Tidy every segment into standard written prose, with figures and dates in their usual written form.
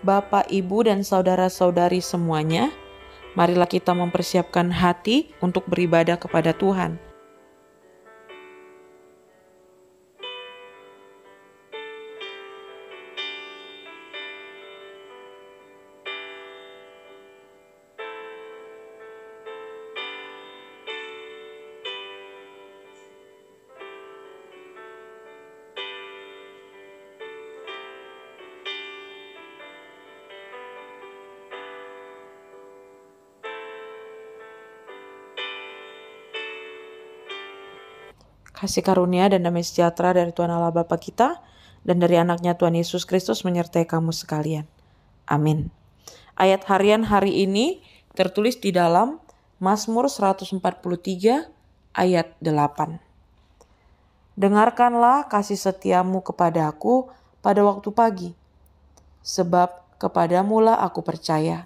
Bapak, Ibu, dan saudara-saudari semuanya, marilah kita mempersiapkan hati untuk beribadah kepada Tuhan. Kasih karunia dan damai sejahtera dari Tuhan Allah Bapa kita dan dari anaknya Tuhan Yesus Kristus menyertai kamu sekalian. Amin. Ayat harian hari ini tertulis di dalam Mazmur 143 ayat 8. Dengarkanlah kasih setiamu kepadaku pada waktu pagi, sebab kepadamulah aku percaya.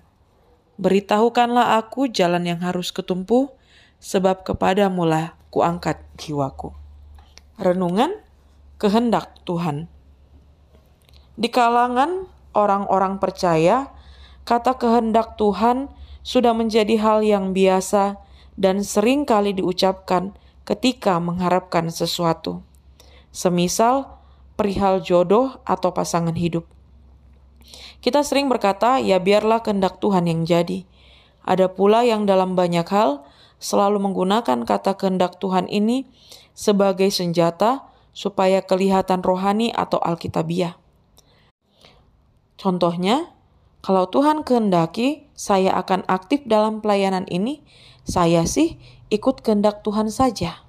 Beritahukanlah aku jalan yang harus kutempuh, sebab kepadamulah kuangkat jiwaku. Renungan kehendak Tuhan. Di kalangan orang-orang percaya, kata kehendak Tuhan sudah menjadi hal yang biasa dan sering kali diucapkan ketika mengharapkan sesuatu. Semisal perihal jodoh atau pasangan hidup. Kita sering berkata, ya biarlah kehendak Tuhan yang jadi. Ada pula yang dalam banyak hal selalu menggunakan kata kehendak Tuhan ini sebagai senjata supaya kelihatan rohani atau alkitabiah. Contohnya, kalau Tuhan kehendaki saya akan aktif dalam pelayanan ini, saya sih ikut kehendak Tuhan saja.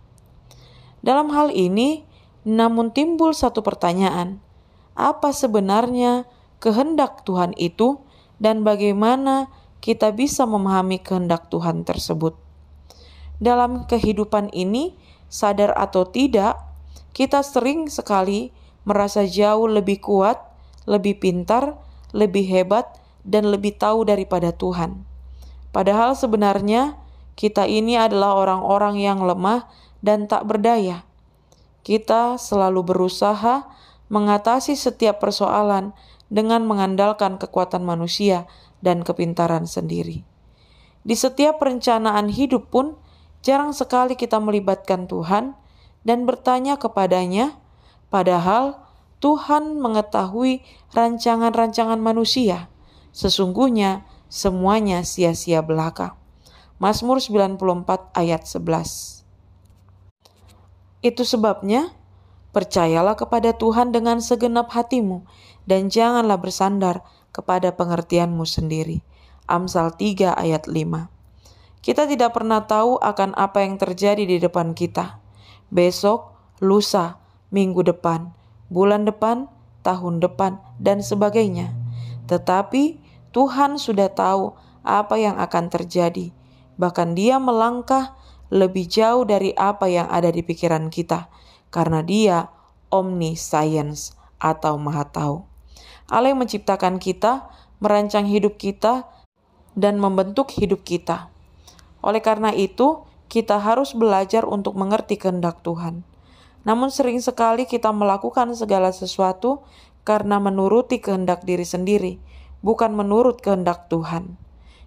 Dalam hal ini, namun timbul satu pertanyaan, apa sebenarnya kehendak Tuhan itu dan bagaimana kita bisa memahami kehendak Tuhan tersebut? Dalam kehidupan ini, sadar atau tidak, kita sering sekali merasa jauh lebih kuat, lebih pintar, lebih hebat, dan lebih tahu daripada Tuhan. Padahal sebenarnya kita ini adalah orang-orang yang lemah dan tak berdaya. Kita selalu berusaha mengatasi setiap persoalan dengan mengandalkan kekuatan manusia dan kepintaran sendiri. Di setiap perencanaan hidup pun, jarang sekali kita melibatkan Tuhan dan bertanya kepadanya, padahal Tuhan mengetahui rancangan-rancangan manusia. Sesungguhnya semuanya sia-sia belaka. Mazmur 94 ayat 11. Itu sebabnya, percayalah kepada Tuhan dengan segenap hatimu dan janganlah bersandar kepada pengertianmu sendiri. Amsal 3 ayat 5. Kita tidak pernah tahu akan apa yang terjadi di depan kita. Besok, lusa, minggu depan, bulan depan, tahun depan, dan sebagainya. Tetapi Tuhan sudah tahu apa yang akan terjadi. Bahkan Dia melangkah lebih jauh dari apa yang ada di pikiran kita. Karena Dia omniscience atau maha tahu. Allah yang menciptakan kita, merancang hidup kita, dan membentuk hidup kita. Oleh karena itu, kita harus belajar untuk mengerti kehendak Tuhan. Namun sering sekali kita melakukan segala sesuatu karena menuruti kehendak diri sendiri, bukan menurut kehendak Tuhan.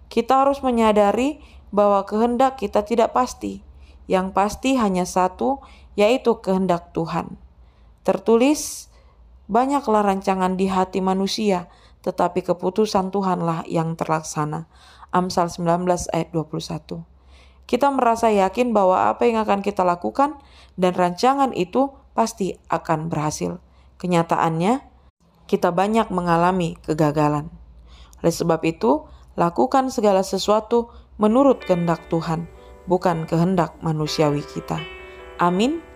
Kita harus menyadari bahwa kehendak kita tidak pasti. Yang pasti hanya satu, yaitu kehendak Tuhan. Tertulis, banyaklah rancangan di hati manusia, tetapi keputusan Tuhanlah yang terlaksana. Amsal 19 ayat 21. Kita merasa yakin bahwa apa yang akan kita lakukan dan rancangan itu pasti akan berhasil. Kenyataannya, kita banyak mengalami kegagalan. Oleh sebab itu, lakukan segala sesuatu menurut kehendak Tuhan, bukan kehendak manusiawi kita. Amin.